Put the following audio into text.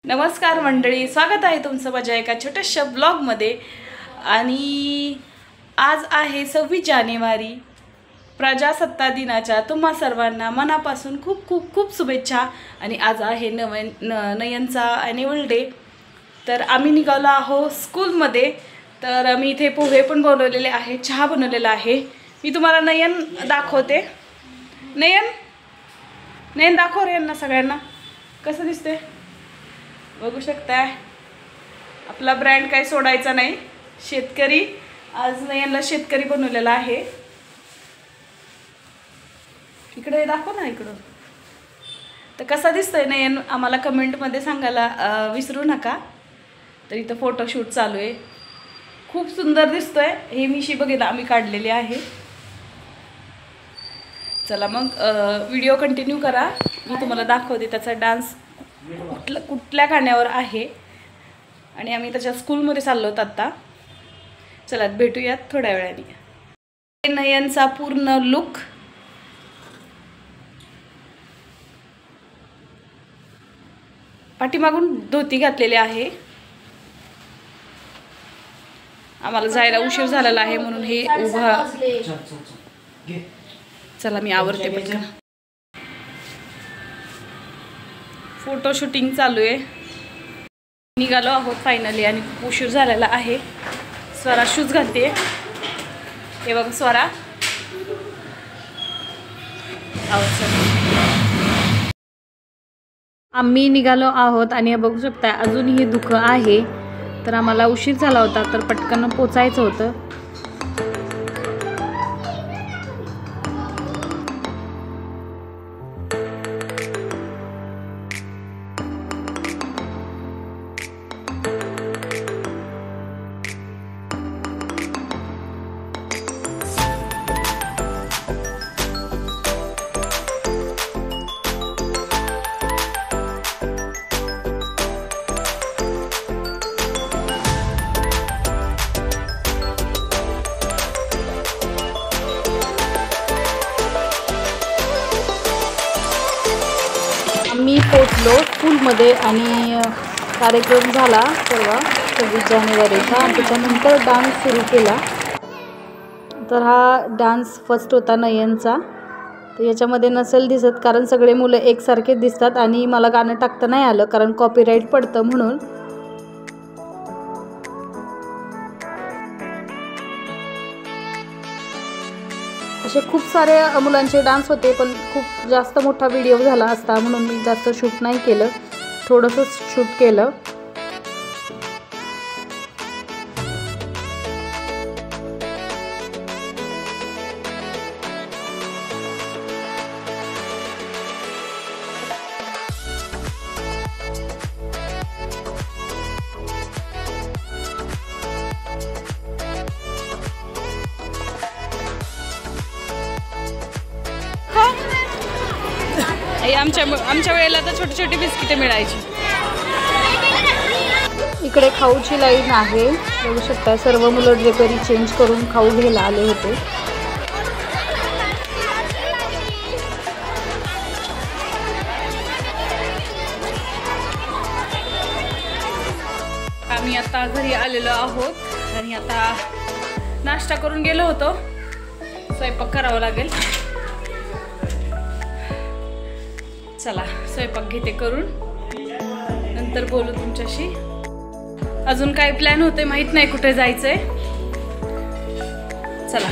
नमस्कार मंडळी, स्वागत आहे तुमचं माझ्या एका छोट्याशा ब्लॉगमध्ये। आणि आज आहे 26 जानेवारी, प्रजासत्ताक दिनाच्या तुम्हा सर्वांना मनापासून खूप खूप खूप शुभेच्छा। आणि आज आहे नयनचा ॲन्युअल डे। तर आम्ही निघालो आहोत स्कूलमध्ये। तर मी इथे पोहे पण बनवलेले आहे, चहा बनवलेला आहे। मी तुम्हाला नयन दाखवते। नयन दाखव रे यांना सगळ्यांना कसं दिसते, बघू शकताय। आपला ब्रँड काय सोडायचा नाही, शेतकरी। आज नयनला शेतकरी बनवलेला आहे। इकडे दाखव ना, इकडं तर कसा दिसतोय नयन आम्हाला कमेंटमध्ये सांगायला विसरू नका। तर इथं फोटोशूट चालू आहे, खूप सुंदर दिसतोय। हे मिशी बघितलं आम्ही काढलेली आहे। चला मग व्हिडिओ कंटिन्यू करा, मी तुम्हाला दाखवते त्याचा डान्स कुठल्या गाण्यावर आहे। आणि आम्ही त्याच्या स्कूलमध्ये चाललो आहोत आता। चला भेटूयात थोड्या वेळाने। नयनचा पूर्ण लुक, पाठीमागून धोती घातलेली आहे। आम्हाला जायला उशीर झालेला आहे म्हणून हे उभा। चला मी आवरते पटकन। फोटो शूटिंग चालू आहे, निघालो आहोत फायनली आणि उशीर झालेला आहे। स्वरा शूज घालते, हे बघा स्वरा। आम्ही निघालो आहोत आणि बघू शकता अजूनही धुकं आहे। तर आम्हाला उशीर झाला होता, तर पटकन पोचायचं होतं। मी पोचलो स्कूलमध्ये आणि कार्यक्रम झाला सर्व 26 जानेवारीचा। त्याच्यानंतर डान्स सुरू केला। तर हा डान्स फर्स्ट होता नयनचा। तर याच्यामध्ये नसेल दिसत कारण सगळे मुलं एकसारखे दिसतात आणि मला गाणं टाकता नाही आलं कारण कॉपीराईट पडतं म्हणून। असे खूप सारे मुलांचे डान्स होते, पण खूप जास्त मोठा व्हिडिओ झाला असता म्हणून मी जास्त शूट नाही केलं, थोडंसं शूट केलं। आमच्या वेळेला तर छोटी छोटी बिस्किटे मिळायची। इकडे खाऊची लाईन आहे, बघू शकता सर्व मुलं ड्रेपरी चेंज करून खाऊ घ्यायला आले होते। आम्ही आता घरी आलेलो आहोत आणि आता नाश्ता करून गेलो होतो, स्वयंपाक करावा लागेल। चला स्वयंपाक घेते करून, नंतर बोलू तुमच्याशी। अजून काय प्लॅन होते माहित नाही, कुठे जायचंय। चला